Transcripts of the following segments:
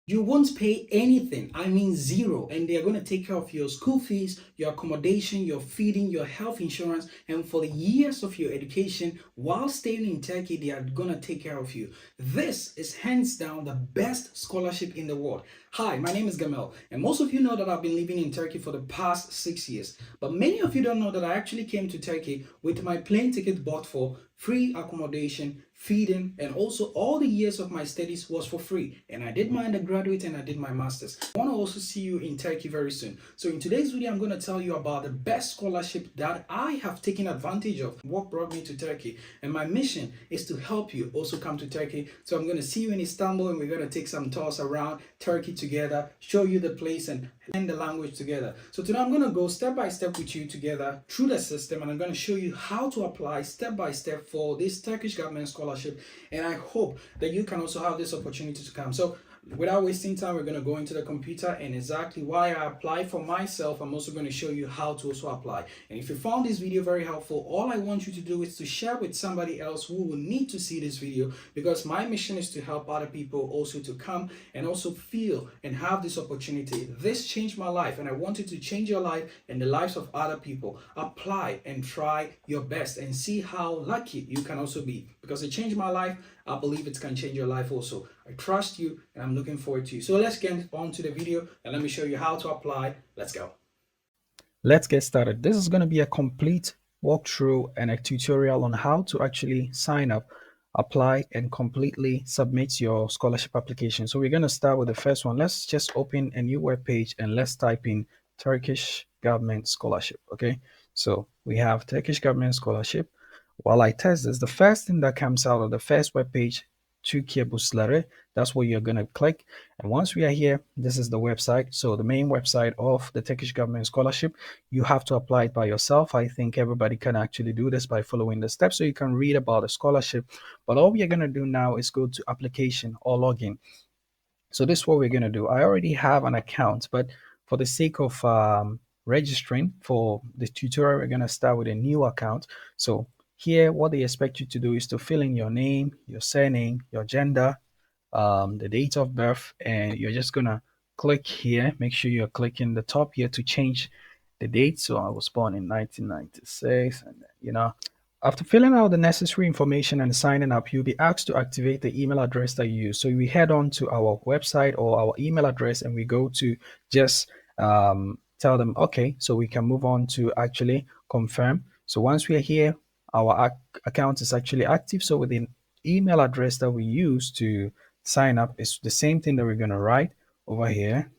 You won't pay anything, I mean zero, and they're going to take care of your school fees, your accommodation, your feeding, your health insurance, and for the years of your education while staying in Turkey, they are going to take care of you. This is hands down the best scholarship in the world. Hi, my name is Gamel, and most of you know that I've been living in Turkey for the past 6 years. But many of you don't know that I actually came to Turkey with my plane ticket bought for, free accommodation, feeding, and also all the years of my studies was for free. And I did my undergraduate and I did my master's. I want to also see you in Turkey very soon. So in today's video, I'm going to tell you about the best scholarship that I have taken advantage of, what brought me to Turkey. And my mission is to help you also come to Turkey. So I'm going to see you in Istanbul and we're going to take some tours around Turkey together, show you the place and learn the language together. So today I'm going to go step by step with you together through the system, and I'm going to show you how to apply step by step for this Turkish government scholarship, and I hope that you can also have this opportunity to come. So without wasting time, we're going to go into the computer, and exactly why I applied for myself, I'm also going to show you how to also apply. And if you found this video very helpful, all I want you to do is to share with somebody else who will need to see this video, because my mission is to help other people also to come and also feel and have this opportunity. This changed my life, and I want you to change your life and the lives of other people. Apply and try your best and see how lucky you can also be, because it changed my life. I believe it can change your life also. I trust you and I'm looking forward to you. So let's get on to the video and let me show you how to apply. Let's go. Let's get started. This is going to be a complete walkthrough and a tutorial on how to actually sign up, apply, and completely submit your scholarship application. So we're going to start with the first one. Let's just open a new web page and let's type in Turkish government scholarship. Okay, so we have Turkish government scholarship. While I test this, the first thing that comes out of the first web page, Türkiye Bursları, that's what you're going to click. And once we are here, this is the website. So the main website of the Turkish government scholarship, you have to apply it by yourself. I think everybody can actually do this by following the steps, so you can read about the scholarship. But all we are going to do now is go to application or login. So this is what we're going to do. I already have an account, but for the sake of registering for the tutorial, we're going to start with a new account. So here, what they expect you to do is to fill in your name, your surname, your gender, the date of birth, and you're just gonna click here. Make sure you're clicking the top here to change the date. So I was born in 1996, and after filling out the necessary information and signing up, you'll be asked to activate the email address that you use. So we head on to our website or our email address and we go to just tell them, okay, so we can move on to actually confirm. So once we are here, our account is actually active. So with the email address that we use to sign up is the same thing that we're going to write over here.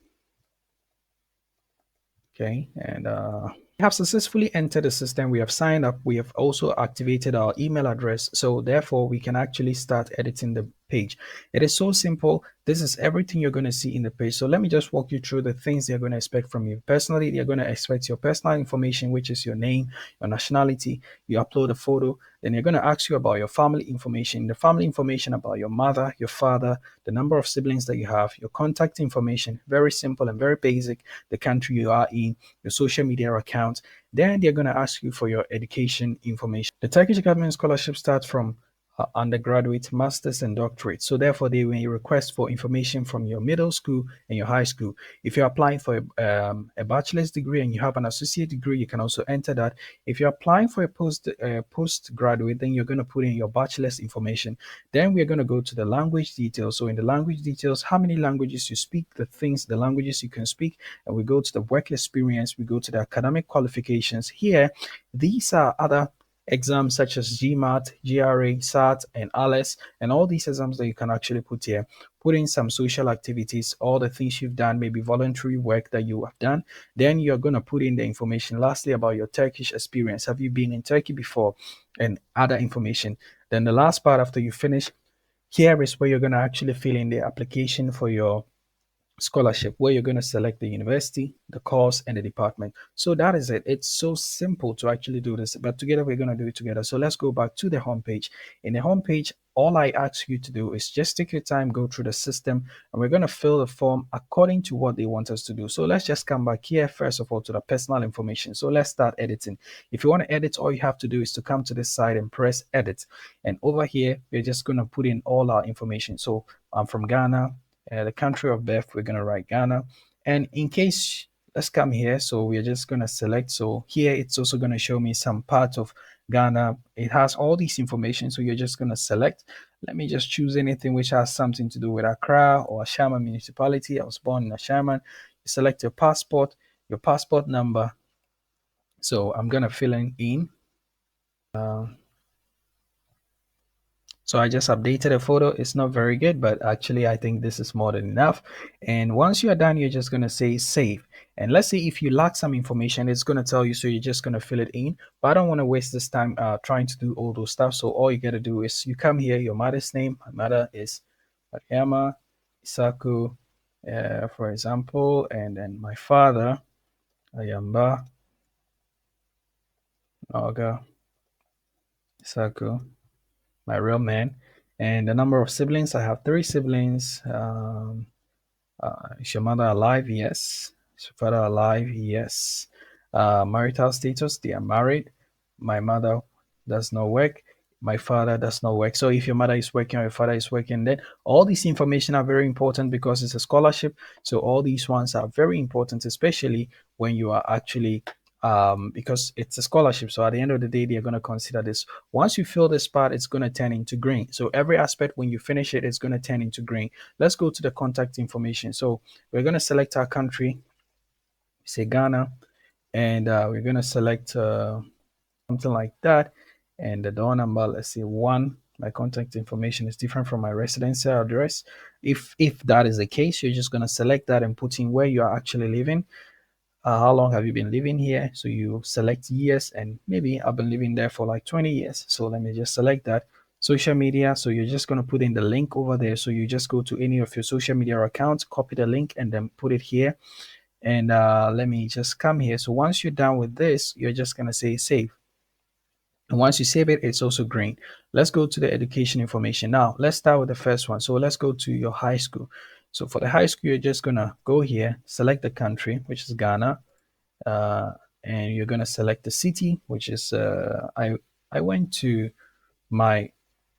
Okay, and we have successfully entered the system. We have signed up. We have also activated our email address. So therefore, we can actually start editing the page. It is so simple. This is everything you're going to see in the page. So let me just walk you through the things they're going to expect from you. Personally, they're going to expect your personal information, which is your name, your nationality. You upload a photo. Then they're going to ask you about your family information, the family information about your mother, your father, the number of siblings that you have, your contact information, very simple and very basic, the country you are in, your social media account. Then they're going to ask you for your education information. The Turkish government scholarship starts from undergraduate, master's, and doctorate. So therefore, they may request for information from your middle school and your high school. If you're applying for a bachelor's degree and you have an associate degree, you can also enter that. If you're applying for a postgraduate, then you're going to put in your bachelor's information. Then we're going to go to the language details. So in the language details, how many languages you speak, the languages you can speak, and we go to the work experience, we go to the academic qualifications. Here, these are other exams such as GMAT, GRA, SAT, and ALES, and all these exams that you can actually put here. Put in some social activities, all the things you've done, maybe voluntary work that you have done. Then you're going to put in the information lastly about your Turkish experience. Have you been in Turkey before? And other information. Then the last part after you finish, here is where you're going to actually fill in the application for your scholarship, where you're going to select the university, the course, and the department. So that is it. It's so simple to actually do this, but together we're going to do it together. So let's go back to the homepage. In the homepage, all I ask you to do is just take your time, go through the system, and we're going to fill the form according to what they want us to do. So let's just come back here, first of all, to the personal information. So let's start editing. If you want to edit, all you have to do is to come to this side and press edit. And over here, we're just going to put in all our information. So I'm from Ghana. The country of birth, we're going to write Ghana. And in case, let's come here. So we're just going to select. So here it's also going to show me some part of Ghana. It has all this information. So you're just going to select. Let me just choose anything which has something to do with Accra or Ashama municipality. I was born in Ashama. You select your passport number. So I'm going to fill in. So I just updated a photo. It's not very good, but actually I think this is more than enough. And once you're done, you're just going to say save. And let's say if you lack some information, it's going to tell you, so you're just going to fill it in. But I don't want to waste this time trying to do all those stuff. So all you got to do is you come here, your mother's name. My mother is Mariama Isaku, for example. And then my father, Ayamba Naga Isaku, my real man. And the number of siblings, I have 3 siblings. Is your mother alive? Yes. Is your father alive? Yes. Marital status, they are married. My mother does not work. My father does not work. So if your mother is working or your father is working, then all these information are very important because it's a scholarship. So all these ones are very important, especially when you are actually because it's a scholarship. So at the end of the day, they're going to consider this. Once you fill this part, it's going to turn into green. So every aspect, when you finish it, it's going to turn into green. Let's go to the contact information. So we're going to select our country, say Ghana, and we're going to select something like that. And the door number, let's say 1. My contact information is different from my residential address. If that is the case, you're just going to select that and put in where you are actually living. How long have you been living here? So you select years, and maybe I've been living there for like 20 years. So let me just select that. Social media. So you're just going to put in the link over there. So you just go to any of your social media accounts, copy the link, and then put it here. And let me just come here. So once you're done with this, you're just going to say save. And once you save it, it's also green. Let's go to the education information. Now, let's start with the first one. So let's go to your high school. So for the high school, you're just going to go here, select the country, which is Ghana. Uh, and you're going to select the city, which is I went to my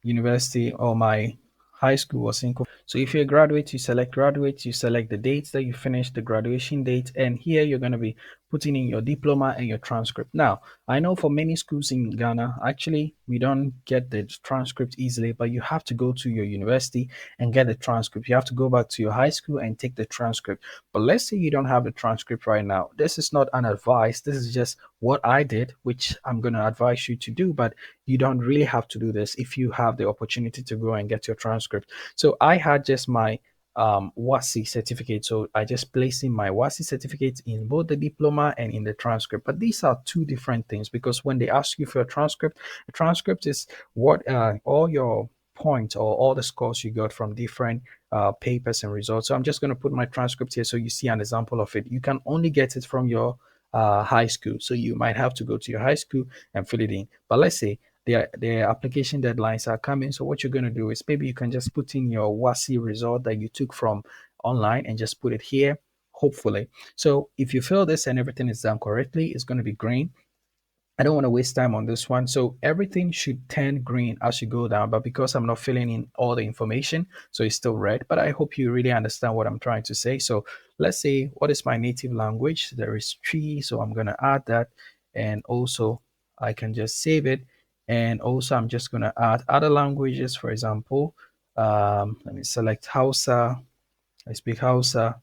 university or my high school was in. So if you're a graduate, you select graduate, you select the dates that you finished, the graduation date, and here you're going to be putting in your diploma and your transcript. Now, I know for many schools in Ghana, actually, we don't get the transcript easily, but you have to go to your university and get the transcript. You have to go back to your high school and take the transcript. But let's say you don't have the transcript right now. This is not an advice. This is just what I did, which I'm going to advise you to do, but you don't really have to do this if you have the opportunity to go and get your transcript. So I had just my WASI certificate. So I just placed in my WASI certificate in both the diploma and in the transcript. But these are two different things because when they ask you for a transcript, the transcript is what all your points or all the scores you got from different papers and results. So I'm just going to put my transcript here so you see an example of it. You can only get it from your high school. So you might have to go to your high school and fill it in. But let's say the application deadlines are coming. So what you're going to do is maybe you can just put in your WASI result that you took from online and just put it here, hopefully. So if you fill this and everything is done correctly, it's going to be green. I don't want to waste time on this one. So everything should turn green as you go down, but because I'm not filling in all the information, so it's still red, but I hope you really understand what I'm trying to say. So let's say, what is my native language? There is tree, so I'm going to add that. And also I can just save it. And also I'm just going to add other languages. For example, let me select Hausa. I speak Hausa.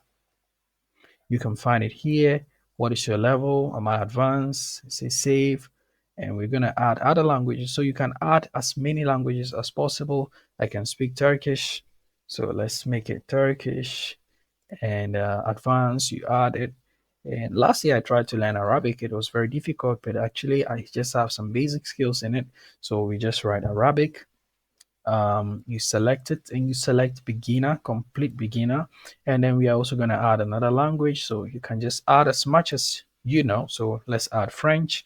You can find it here. What is your level? Am I advanced? Say save. And we're going to add other languages. So you can add as many languages as possible. I can speak Turkish. So let's make it Turkish. And advanced, you add it. And last year I tried to learn Arabic. It was very difficult, but actually I just have some basic skills in it. So we just write Arabic. You select it and you select beginner, complete beginner, and then we are also going to add another language, so you can just add as much as you know. So let's add French,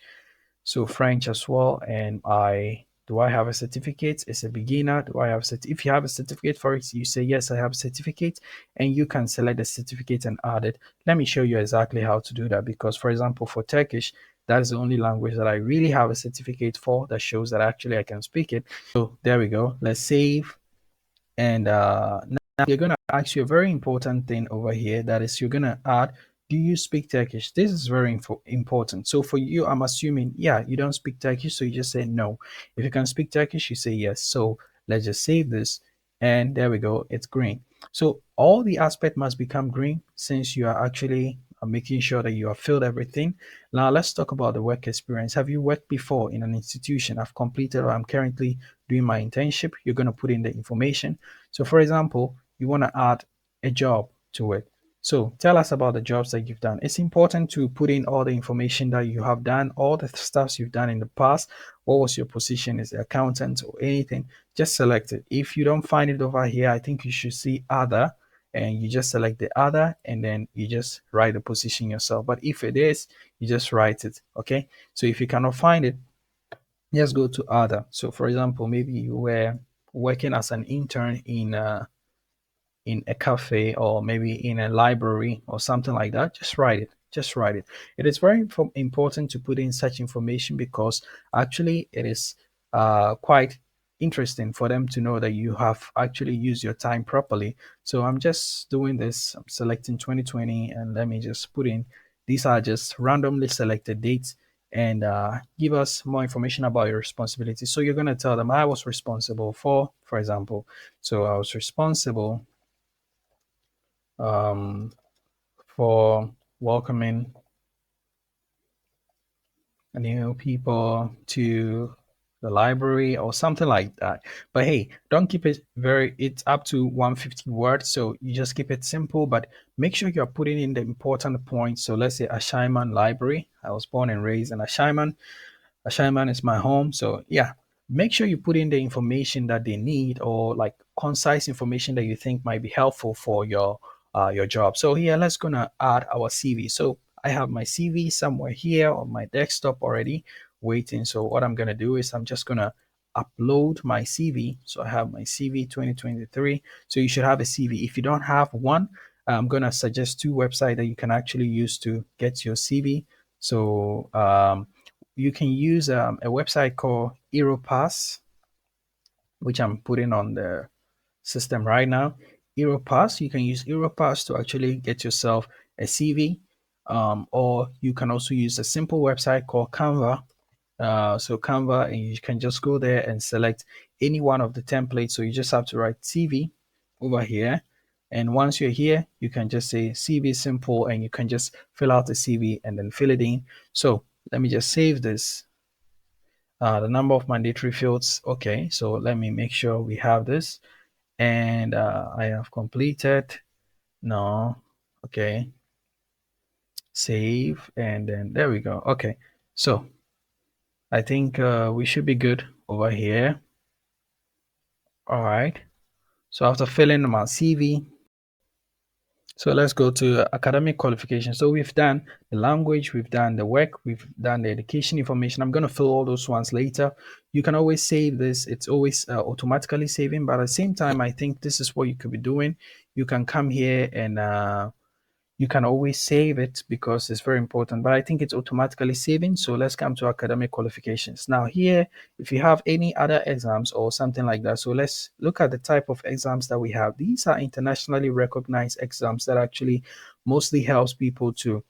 so French as well. And I have a certificate? It's a beginner. Do I have if you have a certificate for it, you say yes, I have a certificate, and you can select the certificate and add it. Let me show you exactly how to do that, because for example for Turkish, that is the only language that I really have a certificate for that shows that actually I can speak it. So there we go. Let's save. And Now, they're going to ask you a very important thing over here. That is, you're going to add, do you speak Turkish? This is very important. So for you, I'm assuming, yeah, you don't speak Turkish. So you just say no. If you can speak Turkish, you say yes. So let's just save this. And there we go. It's green. So all the aspect must become green since you are actually making sure that you have filled everything. Now let's talk about the work experience. Have you worked before in an institution? I've completed or I'm currently doing my internship. You're going to put in the information. So for example, you want to add a job to it. So tell us about the jobs that you've done. It's important to put in all the information that you have done, all the stuff you've done in the past. What was your position as an accountant or anything? Just select it. If you don't find it over here, I think you should see other and you just select the other and then you just write the position yourself. But if it is, you just write it. Okay. So if you cannot find it, just go to other. So for example, maybe you were working as an intern in a cafe or maybe in a library or something like that, just write it. Just write it. It is very important to put in such information because actually it is quite interesting for them to know that you have actually used your time properly. So I'm just doing this. I'm selecting 2020 and let me just put in, these are just randomly selected dates and give us more information about your responsibility. So you're going to tell them I was responsible for example, so I was responsible um, for welcoming new people to the library or something like that. But hey, don't keep it it's up to 150 words. So you just keep it simple, but make sure you're putting in the important points. So let's say Ashaiman Library. I was born and raised in Ashaiman. Ashaiman is my home. So yeah, make sure you put in the information that they need or like concise information that you think might be helpful for your job. So here, let's gonna add our CV. So I have my CV somewhere here on my desktop already waiting. So what I'm gonna do is I'm just gonna upload my CV. So I have my CV 2023. So you should have a CV. If you don't have one, I'm gonna suggest two websites that you can actually use to get your CV. So you can use a website called Europass, which I'm putting on the system right now. Europass, you can use Europass to actually get yourself a CV, or you can also use a simple website called Canva. So Canva, and you can just go there and select any one of the templates. So you just have to write CV over here. And once you're here, you can just say CV simple and you can just fill out the CV and then fill it in. So let me just save this. The number of mandatory fields. Okay, so let me make sure we have this. And I have completed. No. Okay. Save. And then there we go. Okay. So I think we should be good over here. All right. So after filling my CV, so let's go to academic qualifications. So we've done the language, we've done the work, we've done the education information. I'm going to fill all those ones later. You can always save this. It's always automatically saving. But at the same time, I think this is what you could be doing. You can come here and you can always save it because it's very important, but I think it's automatically saving. So let's come to academic qualifications. Now here, if you have any other exams or something like that, so let's look at the type of exams that we have. These are internationally recognized exams that actually mostly helps people to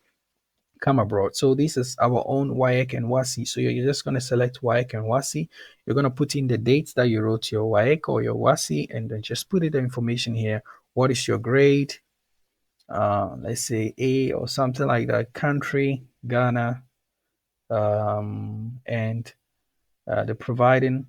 come abroad. So this is our own WAEC and WASI. So you're just going to select WAEC and WASI. You're going to put in the dates that you wrote your WAEC or your WASI, and then just put in the information here. What is your grade? Let's say A or something like that, country, Ghana, and the providing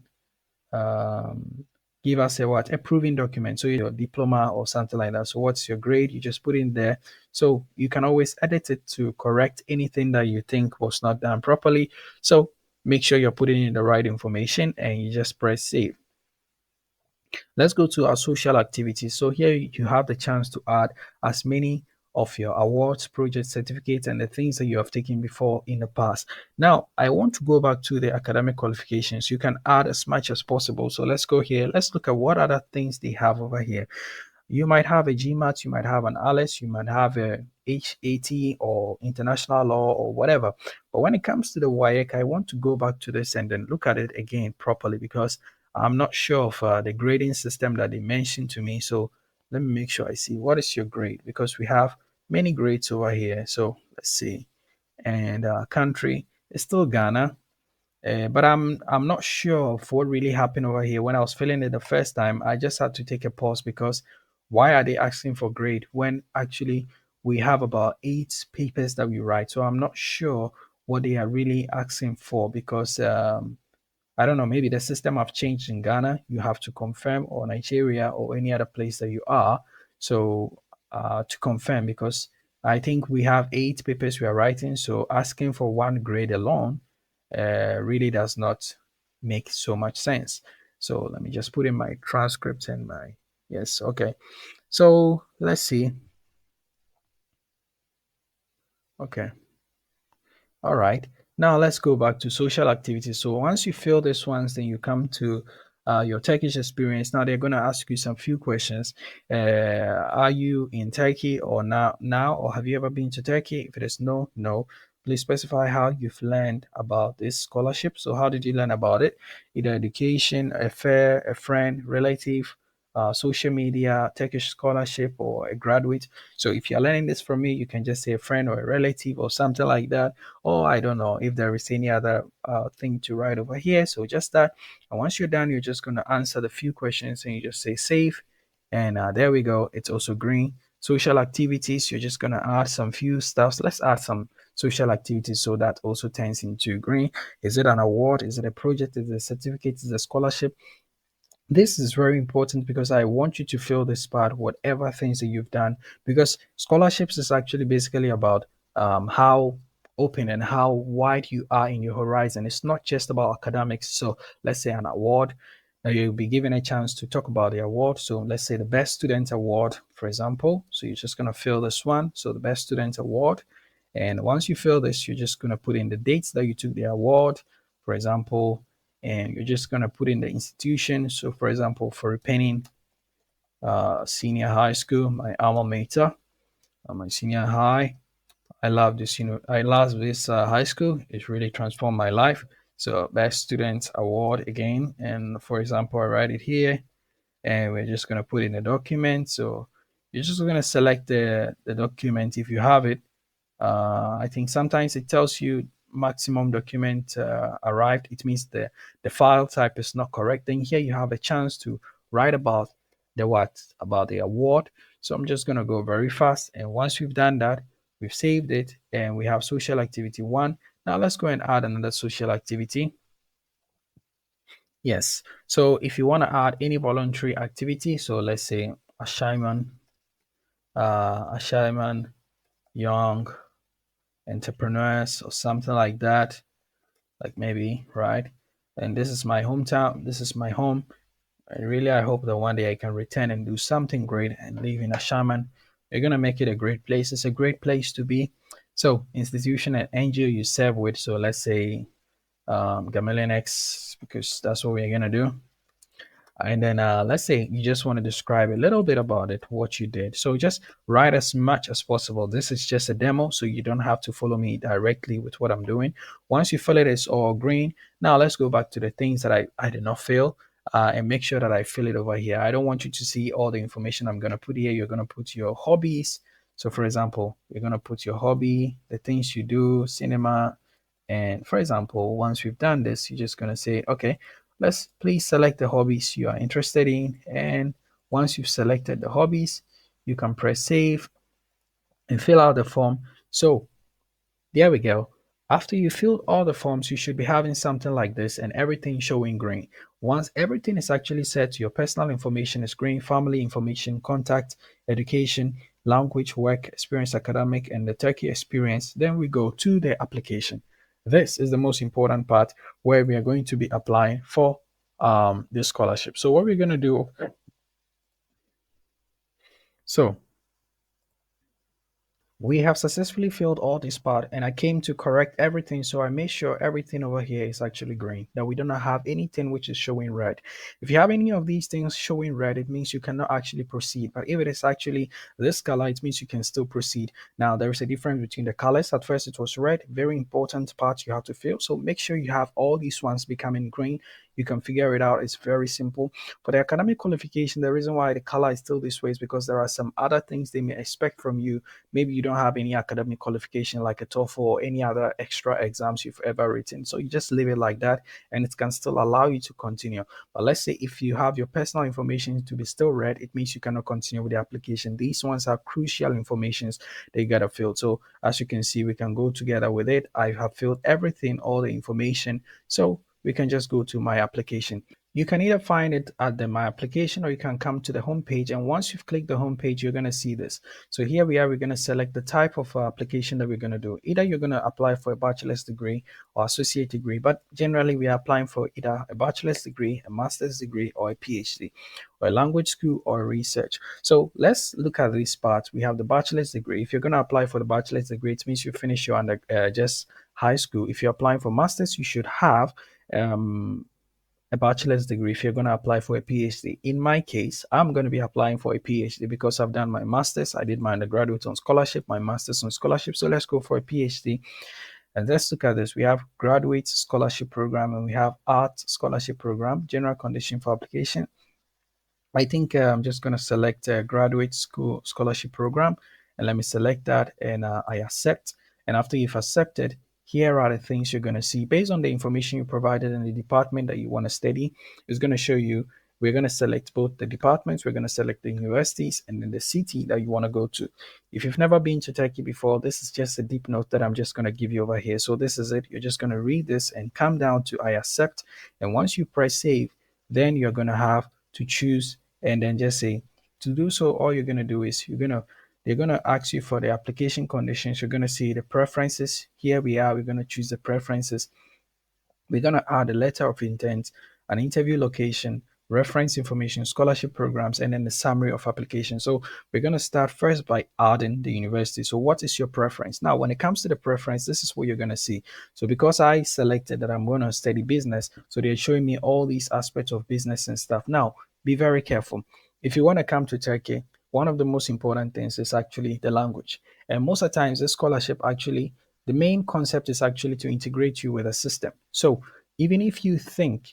um, give us a what, a proving document, so your diploma or something like that. So what's your grade? You just put in there, so you can always edit it to correct anything that you think was not done properly. So make sure you're putting in the right information and you just press save. Let's go to our social activities. So here you have the chance to add as many of your awards, projects, certificates, and the things that you have taken before in the past. Now, I want to go back to the academic qualifications. You can add as much as possible. So let's go here. Let's look at what other things they have over here. You might have a GMAT, you might have an ALES, you might have a HAT or international law or whatever. But when it comes to the WAEC, I want to go back to this and then look at it again properly because I'm not sure of the grading system that they mentioned to me. So Let me make sure I see what is your grade because we have many grades over here. So let's see. And country is still Ghana. But I'm not sure of what really happened over here. When I was filling it the first time, I just had to take a pause because why are they asking for grade when actually we have about 8 papers that we write? So I'm not sure what they are really asking for because I don't know, maybe the system have changed in Ghana. You have to confirm, or Nigeria, or any other place that you are. So to confirm, because I think we have 8 papers we are writing. So asking for one grade alone really does not make so much sense. So let me just put in my transcript and my, yes, okay. So let's see. Okay. All right. Now let's go back to social activities. So once you fill this ones, then you come to your Turkish experience. Now they're going to ask you some few questions. Are you in Turkey or now, or have you ever been to Turkey? If it is no, no. Please specify how you've learned about this scholarship. So how did you learn about it? Either education, a fair, a friend, relative, social media, Turkish scholarship, or a graduate. So if you're learning this from me, you can just say a friend or a relative or something like that. Or I don't know if there is any other thing to write over here. So just that. And once you're done, you're just going to answer the few questions and you just say save. And there we go. It's also green. Social activities, you're just going to add some few stuffs. Let's add some social activities so that also turns into green. Is it an award? Is it a project? Is it a certificate? Is it a scholarship? This is very important because I want you to fill this part, whatever things that you've done, because scholarships is actually basically about how open and how wide you are in your horizon. It's not just about academics. So let's say an award. Now you'll be given a chance to talk about the award. So let's say the best student award, for example. So you're just gonna fill this one. So the best student award. And once you fill this, you're just gonna put in the dates that you took the award, for example, and you're just going to put in the institution. So, for example, for Penning Senior High School, my alma mater, my senior high, I love this. I love this high school. It really transformed my life. So, best student award again, and for example, I write it here, and we're just going to put in the document. So, you're just going to select the document if you have it. I think sometimes it tells you maximum document arrived. It means the file type is not correct. Then here you have a chance to write about the what? About the award. So I'm just going to go very fast. And once we've done that, we've saved it and we have social activity one. Now let's go and add another social activity. Yes. So if you want to add any voluntary activity, so let's say assignment, young entrepreneurs or something like that, like maybe, right? And this is my hometown, this is my home. And really, I hope that one day I can return and do something great and live in a shaman. You're gonna make it a great place. It's a great place to be. So, institution and NGO you serve with. So let's say Gamaliel X, because that's what we're gonna do. And then let's say you just want to describe a little bit about it, what you did. So just write as much as possible. This is just a demo, so you don't have to follow me directly with what I'm doing. Once you fill it, it's all green. Now let's go back to the things that I did not fill and make sure that I fill it over here. I don't want you to see all the information I'm going to put here. You're going to put your hobbies. So for example, you're going to put your hobby, the things you do, cinema. And for example, once we've done this, you're just going to say, okay, let's please select the hobbies you are interested in. And once you've selected the hobbies, you can press save and fill out the form. So there we go. After you filled all the forms, you should be having something like this and everything showing green. Once everything is actually set, your personal information is green, family information, contact, education, language, work, experience, academic, and the Turkey experience, then we go to the application. This is the most important part where we are going to be applying for this scholarship. So what we're going to do, so we have successfully filled all this part and I came to correct everything. So I made sure everything over here is actually green, that we do not have anything which is showing red. If you have any of these things showing red, it means you cannot actually proceed. But if it is actually this color, it means you can still proceed. Now there is a difference between the colors. At first it was red, very important part you have to fill. So make sure you have all these ones becoming green. You can figure it out. It's very simple. For the academic qualification, the reason why the color is still this way is because there are some other things they may expect from you. Maybe you don't have any academic qualification like a TOEFL or any other extra exams you've ever written. So you just leave it like that and it can still allow you to continue. But let's say if you have your personal information to be still read, it means you cannot continue with the application. These ones are crucial informations that you gotta fill. So as you can see, we can go together with it. I have filled everything, all the information. So we can just go to my application. You can either find it at the my application or you can come to the home page. And once you've clicked the home page, you're going to see this. So here we are, we're going to select the type of application that we're going to do. Either you're going to apply for a bachelor's degree or associate degree, but generally we are applying for either a bachelor's degree, a master's degree, or a PhD, or a language school or research. So let's look at this part. We have the bachelor's degree. If you're going to apply for the bachelor's degree, it means you finish your just high school. If you're applying for master's, you should have a bachelor's degree if you're going to apply for a PhD. In my case, I'm going to be applying for a PhD because I've done my master's. I did my undergraduate on scholarship, my master's on scholarship. So let's go for a PhD. And let's look at this. We have graduate scholarship program and we have art scholarship program, general condition for application. I think I'm just going to select a graduate school scholarship program and let me select that and I accept. And after you've accepted, here are the things you're going to see based on the information you provided in the department that you want to study. It's going to show you, we're going to select both the departments, we're going to select the universities and then the city that you want to go to. If you've never been to Turkey before, this is just a deep note that I'm just going to give you over here. So this is it. You're just going to read this and come down to I accept. And once you press save, then you're going to have to choose and then just say to do so. All you're going to do is they're going to ask you for the application conditions. You're going to see the preferences. Here we are. We're going to choose the preferences. We're going to add a letter of intent, an interview location, reference information, scholarship programs, and then the summary of application. So we're going to start first by adding the university. So what is your preference? Now, when it comes to the preference, this is what you're going to see. So because I selected that I'm going to study business, so they're showing me all these aspects of business and stuff. Now, be very careful. If you want to come to Turkey, one of the most important things is actually the language. And most of the times, this scholarship actually, the main concept is actually to integrate you with a system. So even if you think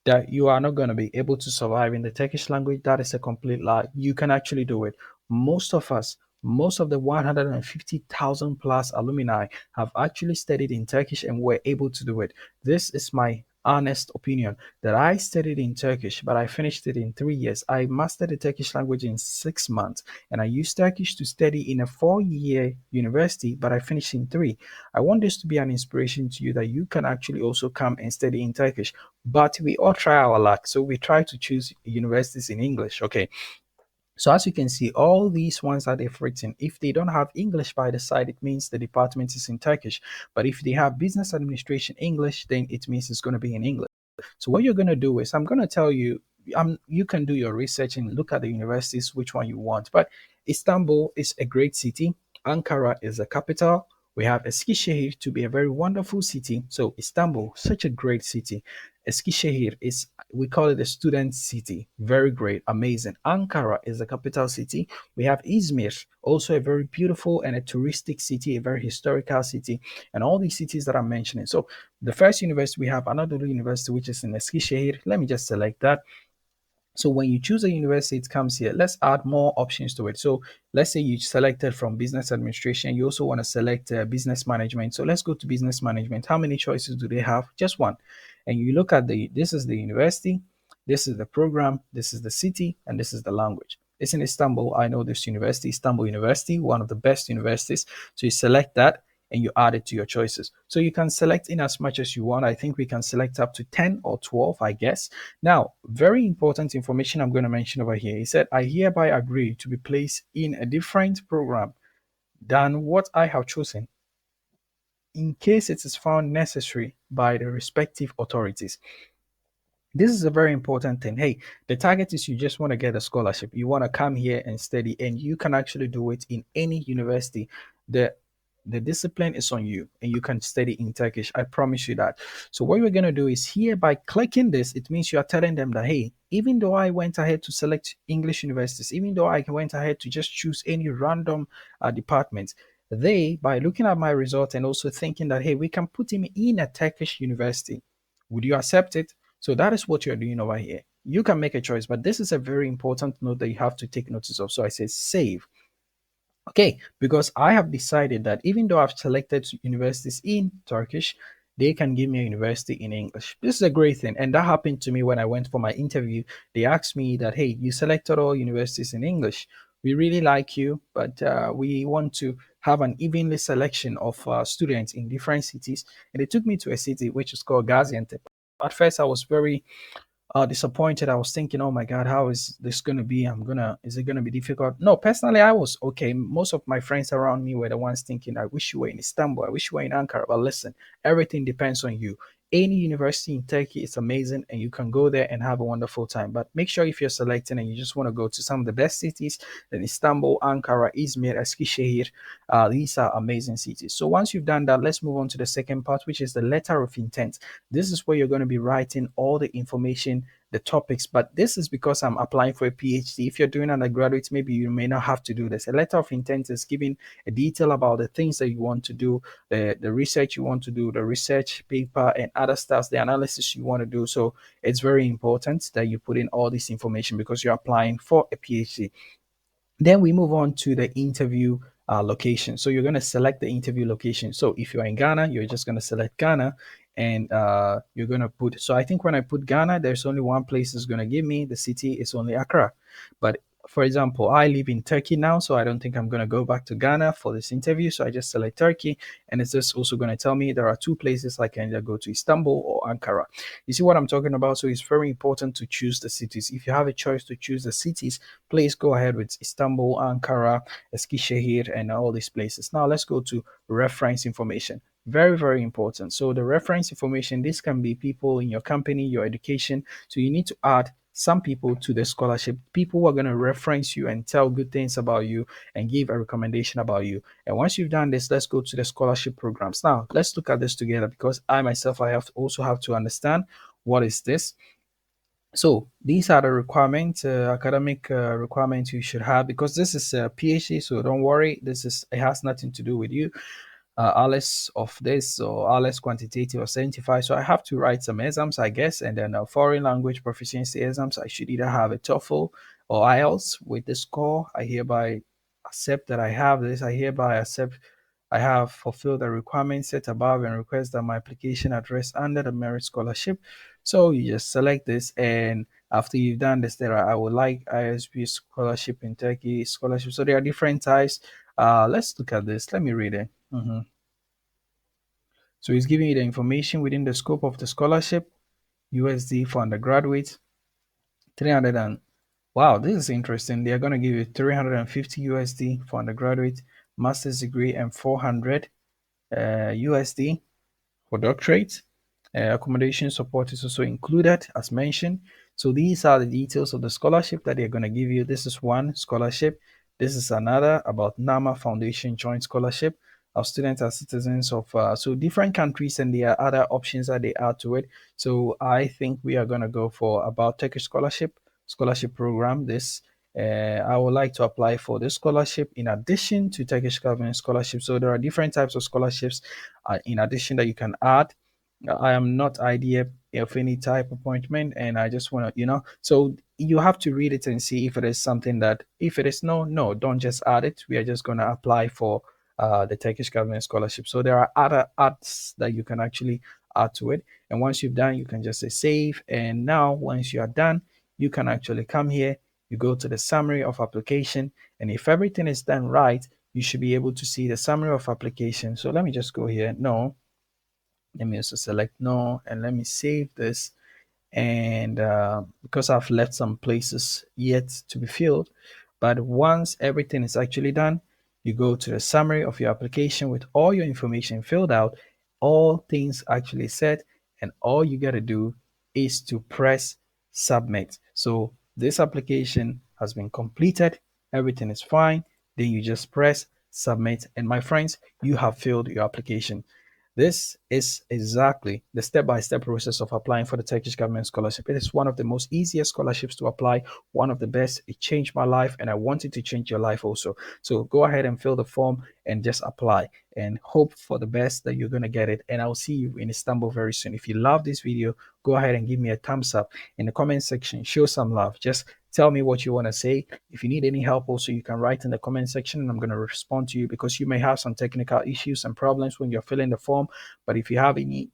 that you are not going to be able to survive in the Turkish language, that is a complete lie. You can actually do it. Most of us, most of the 150,000 plus alumni have actually studied in Turkish and were able to do it. This is my honest opinion that I studied in Turkish, but I finished it in 3 years. I mastered the Turkish language in 6 months, and I used Turkish to study in a 4 year university, but I finished in three. I want this to be an inspiration to you that you can actually also come and study in Turkish, but we all try our luck. So we try to choose universities in English. Okay. So as you can see, all these ones that they've written, if they don't have English by the side, it means the department is in Turkish. But if they have business administration English, then it means it's going to be in English. So what you're going to do is I'm going to tell you, you can do your research and look at the universities, which one you want. But Istanbul is a great city. Ankara is the capital. We have Eskişehir to be a very wonderful city. So Istanbul, such a great city. Eskişehir is, we call it a student city. Very great, amazing. Ankara is the capital city. We have Izmir, also a very beautiful and a touristic city, a very historical city, and all these cities that I'm mentioning. So the first university we have Anadolu University, which is in Eskişehir. Let me just select that. So when you choose a university, it comes here. Let's add more options to it. So let's say you selected from business administration. You also want to select business management. So let's go to business management. How many choices do they have? Just one. And you look at this is the university, this is the program, this is the city, and this is the language. It's in Istanbul. I know this university, Istanbul University, one of the best universities. So you select that and you add it to your choices. So you can select in as much as you want. I think we can select up to 10 or 12, I guess. Now, very important information I'm going to mention over here. He said, I hereby agree to be placed in a different program than what I have chosen in case it is found necessary by the respective authorities. This is a very important thing. Hey, the target is you just want to get a scholarship. You want to come here and study, and you can actually do it in any university. The discipline is on you, and you can study in Turkish. I promise you that. So what you're gonna do is here by clicking this, it means you are telling them that hey, even though I went ahead to select English universities, even though I went ahead to just choose any random department, they by looking at my result and also thinking that hey, we can put him in a Turkish university. Would you accept it? So that is what you're doing over here. You can make a choice, but this is a very important note that you have to take notice of. So I say save. Okay, because I have decided that even though I've selected universities in Turkish, they can give me a university in English. This is a great thing. And that happened to me when I went for my interview. They asked me that, hey, you selected all universities in English. We really like you, but we want to have an evenly selection of students in different cities. And they took me to a city which is called Gaziantep. At first, I was very disappointed. I was thinking, oh my God, how is this going to be? Is it going to be difficult? No, personally, I was okay. Most of my friends around me were the ones thinking, I wish you were in Istanbul. I wish you were in Ankara. But listen, everything depends on you. Any university in Turkey is amazing and you can go there and have a wonderful time. But make sure if you're selecting and you just want to go to some of the best cities, then Istanbul, Ankara, Izmir, Eskişehir, these are amazing cities. So once you've done that, let's move on to the second part, which is the letter of intent. This is where you're going to be writing all the information, the topics, but this is because I'm applying for a PhD. If you're doing undergraduate, maybe you may not have to do this. A letter of intent is giving a detail about the things that you want to do, the research you want to do, the research paper and other stuff, the analysis you want to do. So it's very important that you put in all this information because you're applying for a PhD. Then we move on to the interview location. So you're going to select the interview location. So if you're in Ghana, you're just going to select Ghana and you're going to put. So I think when I put Ghana, there's only one place it's going to give me. The city is only Accra. But for example, I live in Turkey now, so I don't think I'm going to go back to Ghana for this interview. So I just select Turkey, and it's just also going to tell me there are two places I can either go to, Istanbul or Ankara. You see what I'm talking about? So it's very important to choose the cities. If you have a choice to choose the cities, please go ahead with Istanbul, Ankara, Eskişehir, and all these places. Now let's go to reference information. Very, very important. So the reference information, this can be people in your company, your education. So you need to add some people to the scholarship, people who are going to reference you and tell good things about you and give a recommendation about you. And once you've done this, let's go to the scholarship programs. Now let's look at this together because I myself, I have to also have to understand what is this. So these are the requirements, academic requirements you should have because this is a PhD. So don't worry, it has nothing to do with you. ALES of this or ALES quantitative or 75. So I have to write some exams, I guess, and then foreign language proficiency exams. I should either have a TOEFL or IELTS with the score. I hereby accept that I have this. I hereby accept I have fulfilled the requirements set above and request that my application address under the merit scholarship. So you just select this, and after you've done this, there I would like ISB scholarship in Turkey scholarship. So there are different types. Let's look at this. Let me read it. So it's giving you the information within the scope of the scholarship. USD for undergraduate, 300 and wow, this is interesting. They are going to give you 350 USD for undergraduate, master's degree, and 400 USD for doctorate. Accommodation support is also included, as mentioned. So these are the details of the scholarship that they're going to give you. This is one scholarship. This is another about NAMA Foundation Joint Scholarship. Our students are citizens of so different countries, and there are other options that they add to it. So I think we are going to go for about Turkish scholarship program. This I would like to apply for this scholarship in addition to Turkish government scholarship. So there are different types of scholarships in addition that you can add. I am not idea of any type appointment, and I just want to, so you have to read it and see if it is something that, if it is no, no, don't just add it. We are just going to apply for the Turkish government scholarship. So there are other ads that you can actually add to it. And once you've done, you can just say save. And now, once you are done, you can actually come here, you go to the summary of application. And if everything is done right, you should be able to see the summary of application. So let me just go here. No, let me also select no, and let me save this. And because I've left some places yet to be filled, but once everything is actually done, you go to the summary of your application with all your information filled out, all things actually set, and all you got to do is to press submit. So this application has been completed, everything is fine, then you just press submit, and my friends, you have filled your application. This is exactly the step-by-step process of applying for the Turkish government scholarship. It is one of the most easiest scholarships to apply, one of the best. It changed my life, and I want it to change your life also. So go ahead and fill the form and just apply and hope for the best that you're going to get it. And I'll see you in Istanbul very soon. If you love this video, go ahead and give me a thumbs up in the comment section. Show some love. Just tell me what you want to say. If you need any help also, you can write in the comment section and I'm going to respond to you, because you may have some technical issues and problems when you're filling the form. But if you have any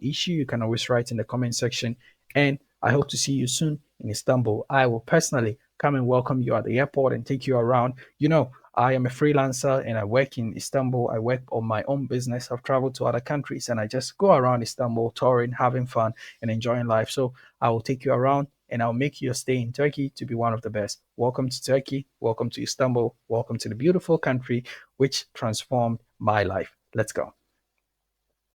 issue, you can always write in the comment section. And I hope to see you soon in Istanbul. I will personally come and welcome you at the airport and take you around. I am a freelancer and I work in Istanbul. I work on my own business. I've traveled to other countries and I just go around Istanbul, touring, having fun, and enjoying life. So I will take you around and I'll make your stay in Turkey to be one of the best. Welcome to Turkey. Welcome to Istanbul. Welcome to the beautiful country which transformed my life. Let's go.